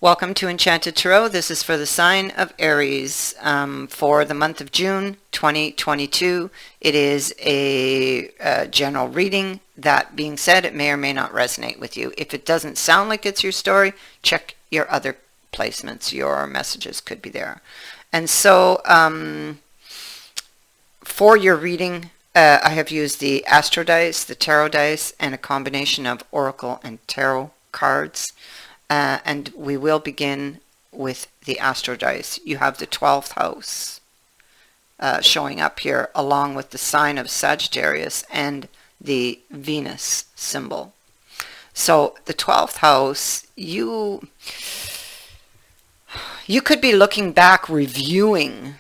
Welcome to Enchanted Tarot. This is for the sign of Aries for the month of June 2022. It is a general reading. That being said, it may or may not resonate with you. If it doesn't sound like it's your story, check your other placements. Your messages could be there. And so for your reading, I have used the Astro dice, the Tarot dice, and a combination of Oracle and Tarot cards. And we will begin with the Astro dice. You have the 12th house showing up here, along with the sign of Sagittarius and the Venus symbol. So the 12th house, you could be looking back, reviewing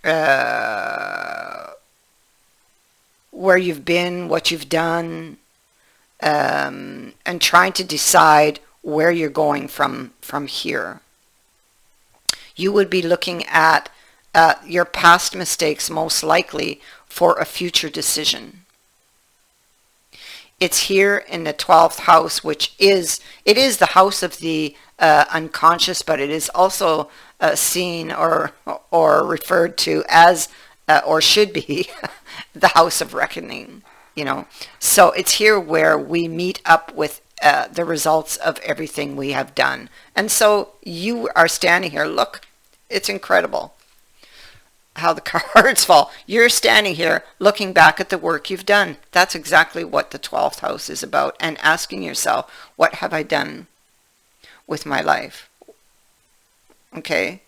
where you've been, what you've done, and trying to decide where you're going from here. You would be looking at your past mistakes, most likely, for a future decision. It's here in the 12th house, which is the house of the unconscious, but it is also seen or referred to as, or should be, the house of reckoning. So it's here where we meet up with the results of everything we have done. And so you are standing here. Look, it's incredible how the cards fall. You're standing here looking back at the work you've done. That's exactly what the 12th house is about, and asking yourself, what have I done with my life? Okay?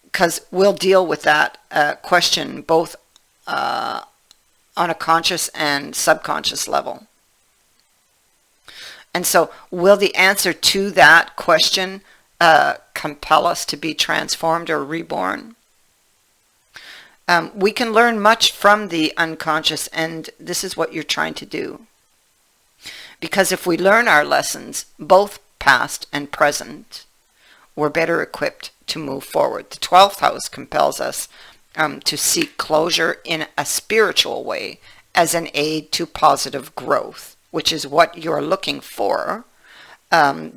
Because we'll deal with that question both on a conscious and subconscious level. And so will the answer to that question compel us to be transformed or reborn? We can learn much from the unconscious, and this is what you're trying to do. Because if we learn our lessons, both past and present, we're better equipped to move forward. The 12th house compels us to seek closure in a spiritual way as an aid to positive growth, which is what you're looking for,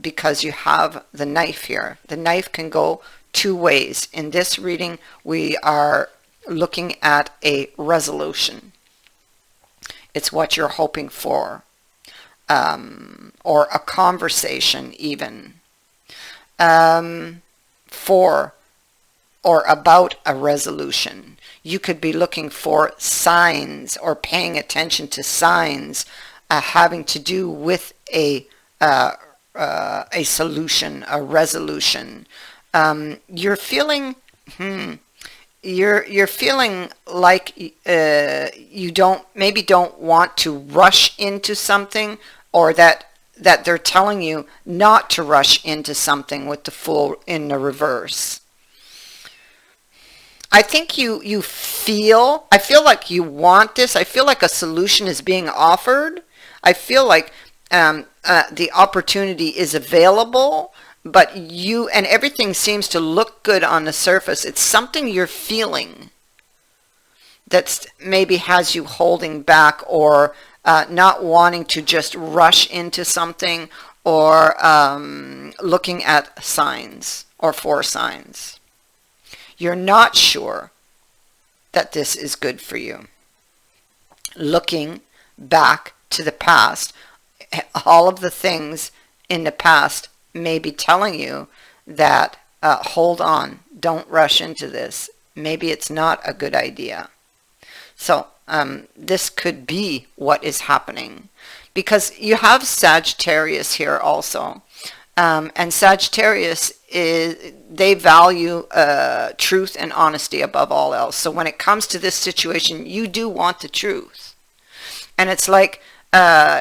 because you have the knife here. The knife can go two ways. In this reading, we are looking at a resolution. It's what you're hoping for, or a conversation even, for or about a resolution. You could be looking for signs or paying attention to signs having to do with a solution, a resolution. You're feeling, you're feeling like you don't want to rush into something, or that they're telling you not to rush into something with the Fool in the reverse. I think I feel like you want this. I feel like a solution is being offered. I feel like the opportunity is available, but and everything seems to look good on the surface. It's something you're feeling that maybe has you holding back, or not wanting to just rush into something, or looking at signs or for signs. You're not sure that this is good for you. Looking back to the past, all of the things in the past may be telling you that hold on, don't rush into this. Maybe it's not a good idea. So this could be what is happening, because you have Sagittarius here also, and Sagittarius they value truth and honesty above all else. So when it comes to this situation, you do want the truth, and it's like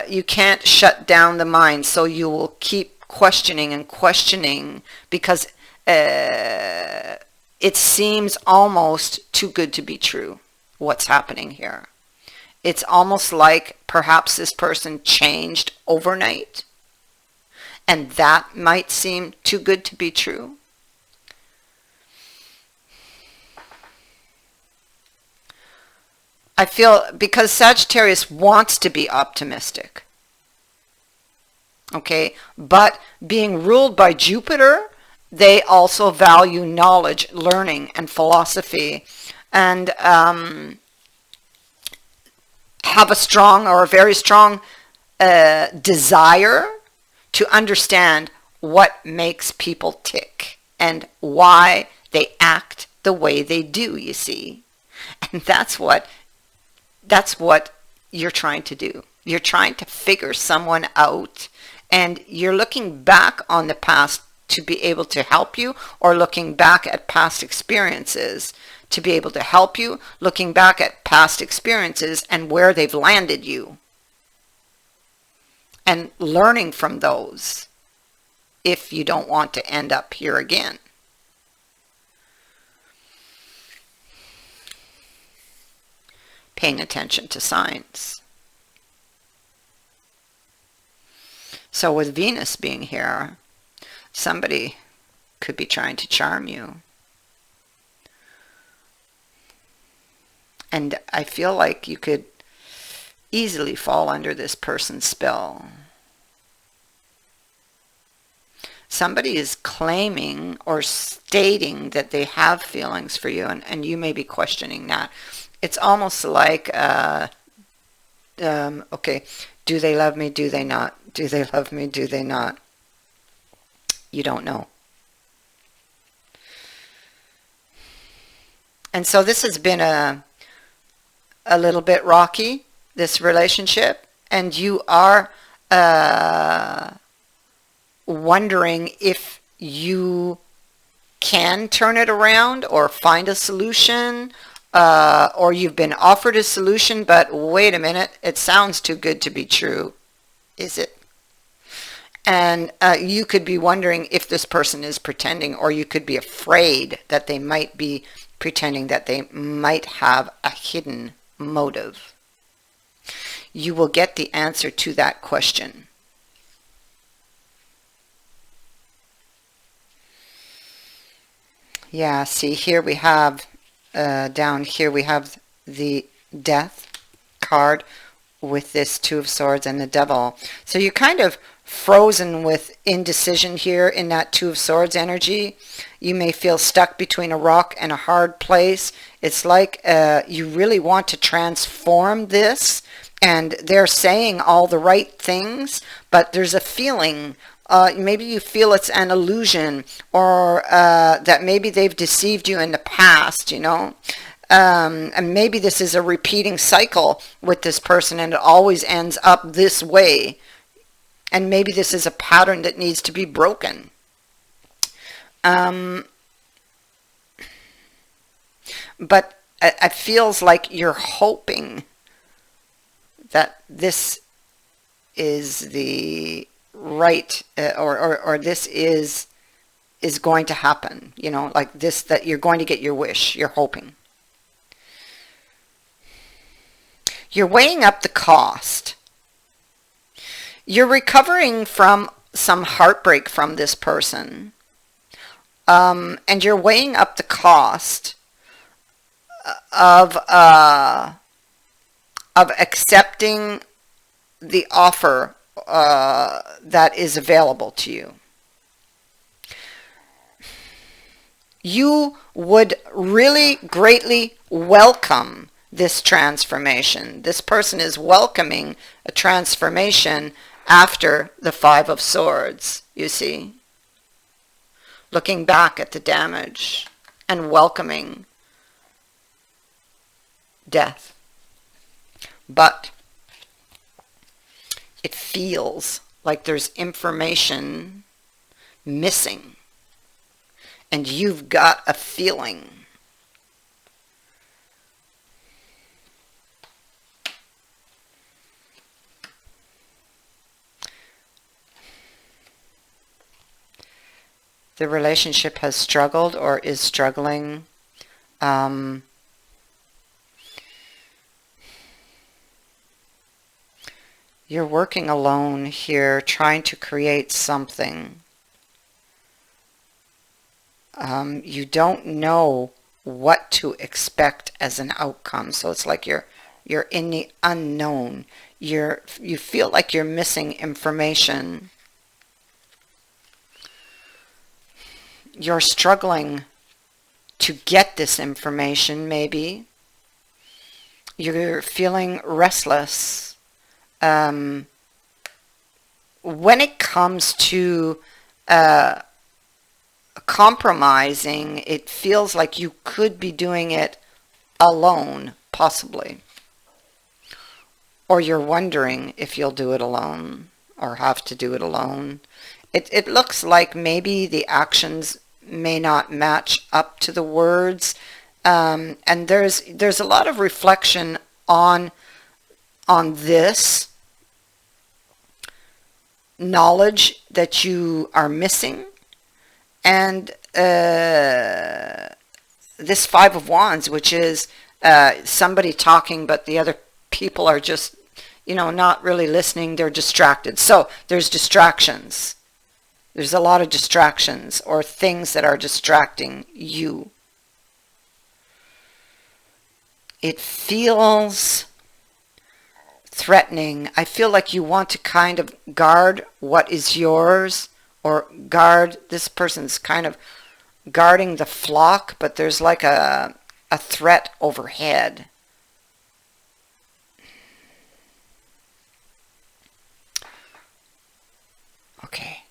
you can't shut down the mind, so you will keep questioning and questioning, because it seems almost too good to be true what's happening here. It's almost like perhaps this person changed overnight, and that might seem too good to be true. I feel because Sagittarius wants to be optimistic. okay? But being ruled by Jupiter, they also value knowledge, learning, and philosophy, and have a strong or a very strong desire to understand what makes people tick and why they act the way they do, you see. And that's what you're trying to do. You're trying to figure someone out, and you're looking back on the past to be able to help you, or looking back at past experiences to be able to help you, looking back at past experiences and where they've landed you, and learning from those if you don't want to end up here again. Paying attention to signs. So with Venus being here, somebody could be trying to charm you. And I feel like you could easily fall under this person's spell. Somebody is claiming or stating that they have feelings for you, and you may be questioning that. It's almost like, okay, do they love me? Do they not? Do they love me? Do they not? You don't know. And so this has been a little bit rocky, this relationship, and you are wondering if you can turn it around or find a solution, or you've been offered a solution, but wait a minute, it sounds too good to be true. Is it? And you could be wondering if this person is pretending, or you could be afraid that they might be pretending, that they might have a hidden motive. You will get the answer to that question. Yeah, see, here we have, down here we have the Death card with this Two of Swords and the Devil. So you're kind of frozen with indecision here in that Two of Swords energy. You may feel stuck between a rock and a hard place. It's like you really want to transform this, and they're saying all the right things, but there's a feeling, maybe you feel it's an illusion, or that maybe they've deceived you in the past, you know. And maybe this is a repeating cycle with this person, and it always ends up this way. And maybe this is a pattern that needs to be broken. But it feels like you're hoping that this is the right, or this is going to happen. You know, like this, that you're going to get your wish. You're hoping. You're weighing up the cost. You're recovering from some heartbreak from this person. And you're weighing up the cost of accepting the offer that is available to you. You would really greatly welcome this transformation. This person is welcoming a transformation after the Five of Swords, you see. Looking back at the damage and welcoming death. But it feels like there's information missing, and you've got a feeling. The relationship has struggled or is struggling. You're working alone here, trying to create something. You don't know what to expect as an outcome. So it's like you're in the unknown. You feel like you're missing information. you're struggling to get this information, maybe. You're feeling restless. When it comes to compromising, it feels like you could be doing it alone, possibly. Or you're wondering if you'll do it alone or have to do it alone. It looks like maybe the actions may not match up to the words. And there's a lot of reflection on this knowledge that you are missing, and this Five of Wands, which is somebody talking, but the other people are just, not really listening. They're distracted. So there's distractions. There's a lot of distractions or things that are distracting you. It feels threatening. I feel like you want to kind of guard what is yours, or guard, this person's kind of guarding the flock, but there's like a threat overhead. Okay.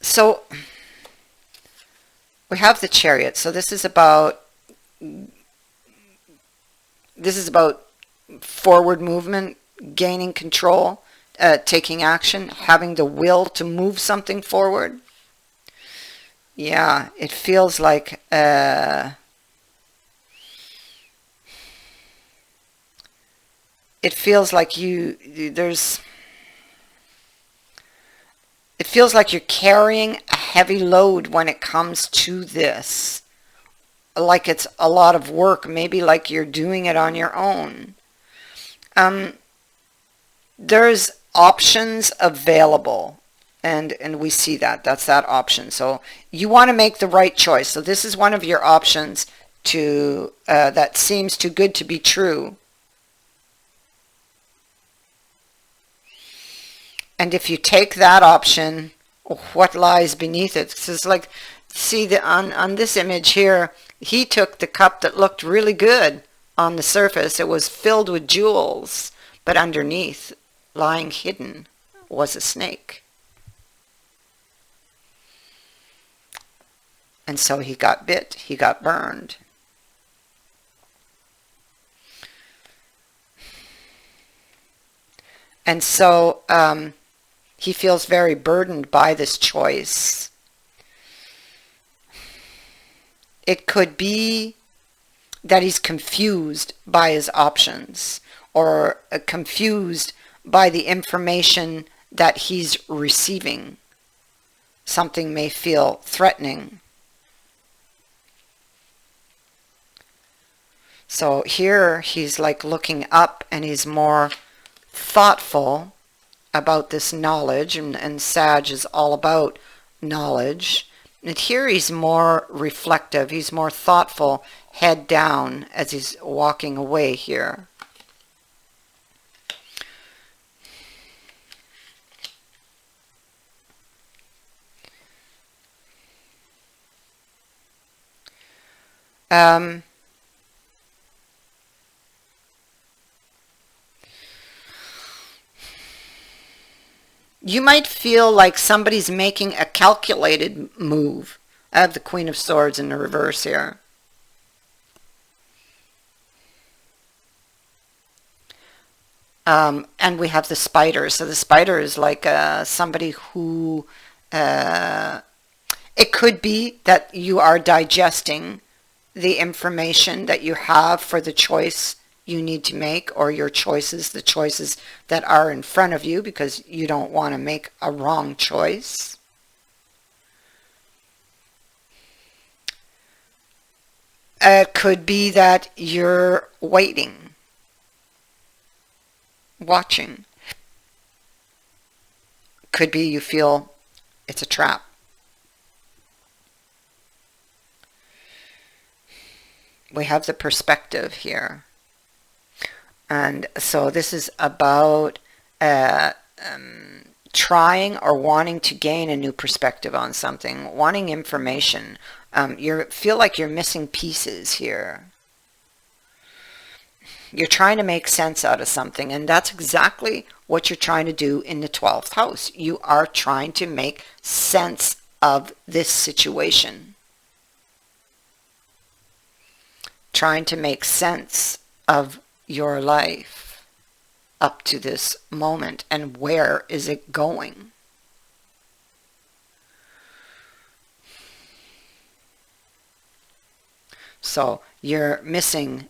So we have the Chariot. So this is about forward movement, gaining control, taking action, having the will to move something forward. Yeah, it feels like it feels like it feels like you're carrying a heavy load when it comes to this. Like it's a lot of work, maybe like you're doing it on your own. There's options available, and we see that's that option. So you want to make the right choice. So this is one of your options to that seems too good to be true. And if you take that option, what lies beneath it? So it's like, see, on this image here, he took the cup that looked really good on the surface. It was filled with jewels, but underneath, lying hidden, was a snake. And so he got bit, he got burned. And so he feels very burdened by this choice. It could be that he's confused by his options, or confused by the information that he's receiving. Something may feel threatening. So here he's like looking up, and he's more thoughtful about this knowledge, and Sag is all about knowledge. And here he's more reflective, he's more thoughtful, head down, as he's walking away here. You might feel like somebody's making a calculated move. I have the Queen of Swords in the reverse here. And we have the spider. So the spider is like somebody who... it could be that you are digesting the information that you have for the choice you need to make, or your choices, the choices that are in front of you, because you don't want to make a wrong choice. It could be that you're waiting, watching. Could be you feel it's a trap. We have the perspective here. And so this is about trying or wanting to gain a new perspective on something, wanting information. You feel like you're missing pieces here. You're trying to make sense out of something, and that's exactly what you're trying to do in the 12th house. You are trying to make sense of this situation. Trying to make sense of your life up to this moment, and where is it going? So you're missing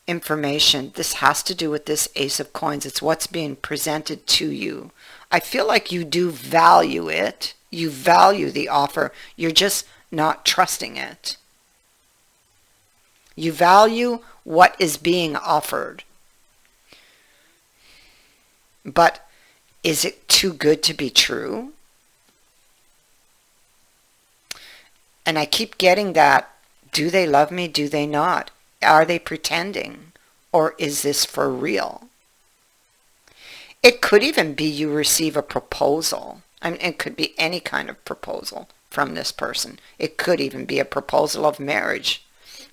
information. This has to do with this Ace of Coins. It's what's being presented to you. I feel like you do value it. You value the offer. You're just not trusting it. You value what is being offered. But is it too good to be true? And I keep getting that. Do they love me? Do they not? Are they pretending? Or is this for real? It could even be you receive a proposal. I mean, it could be any kind of proposal from this person. It could even be a proposal of marriage.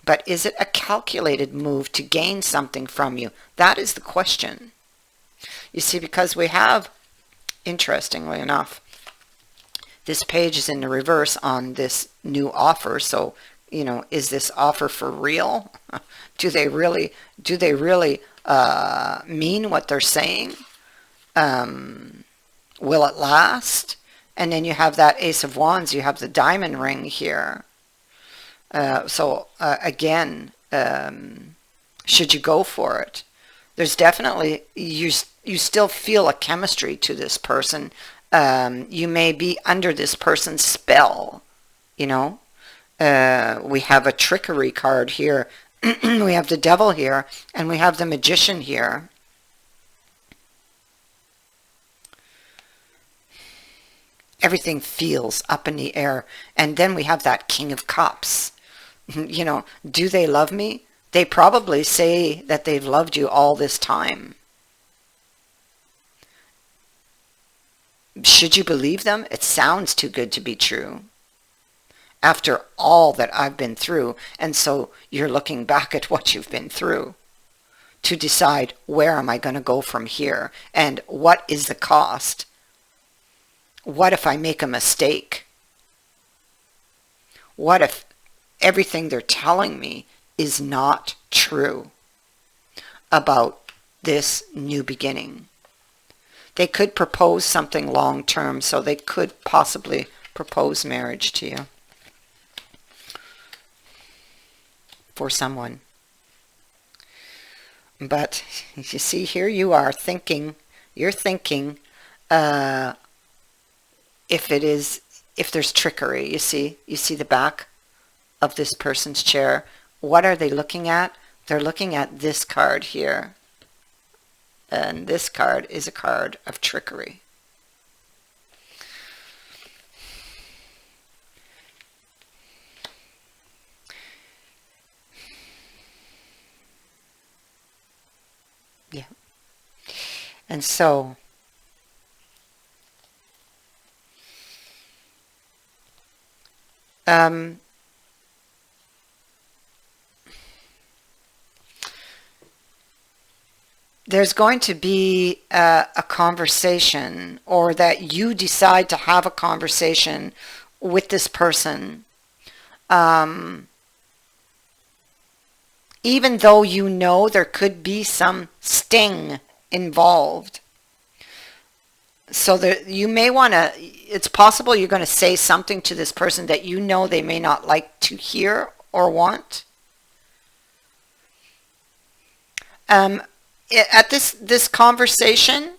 But is it a calculated move to gain something from you? That is the question. You see, because we have, interestingly enough, this page is in the reverse on this new offer. So, you know, is this offer for real? Do they really mean what they're saying? Will it last? And then you have that Ace of Wands. You have the diamond ring here. Again, should you go for it? There's definitely, you still feel a chemistry to this person. You may be under this person's spell, you know. We have a trickery card here. We have the devil here, and we have the magician here. Everything feels up in the air. And then we have that King of Cups. You know, do they love me? They probably say that they've loved you all this time. Should you believe them? It sounds too good to be true. After all that I've been through, and so you're looking back at what you've been through to decide, where am I going to go from here? And what is the cost? What if I make a mistake? What if everything they're telling me is not true about this new beginning? They could propose something long-term, so they could possibly propose marriage to you. For someone. But you see, here you are thinking, you're thinking, if there's trickery. You see the back of this person's chair. What are they looking at? They're looking at this card here. And this card is a card of trickery. Yeah. And so there's going to be a conversation, or that you decide to have a conversation with this person. Even though you know there could be some sting involved. So you may want to, it's possible you're going to say something to this person that you know they may not like to hear or want. At this conversation,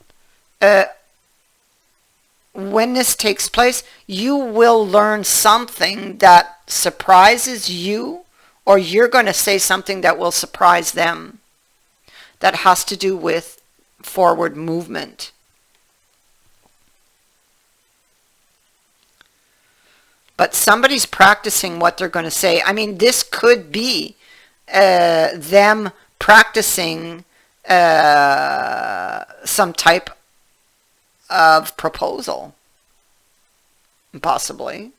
when this takes place, you will learn something that surprises you, or you're going to say something that will surprise them, that has to do with forward movement. But somebody's practicing what they're going to say. I mean, this could be them practicing some type of proposal, possibly.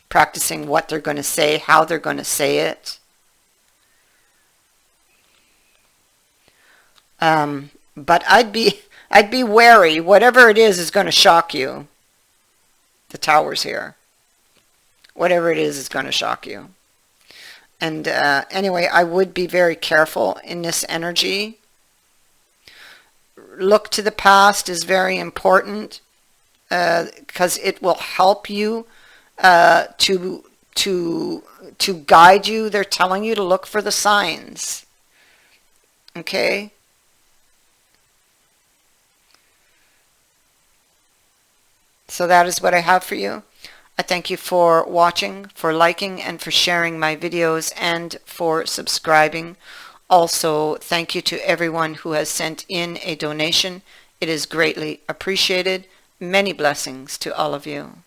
Practicing what they're going to say, how they're going to say it. But I'd be wary. Whatever it is going to shock you. The Tower's here. Whatever it is going to shock you. And anyway, I would be very careful in this energy. Look to the past is very important because it will help you to guide you. They're telling you to look for the signs. Okay? So that is what I have for you. I thank you for watching, for liking, and for sharing my videos, and for subscribing. Also, thank you to everyone who has sent in a donation. It is greatly appreciated. Many blessings to all of you.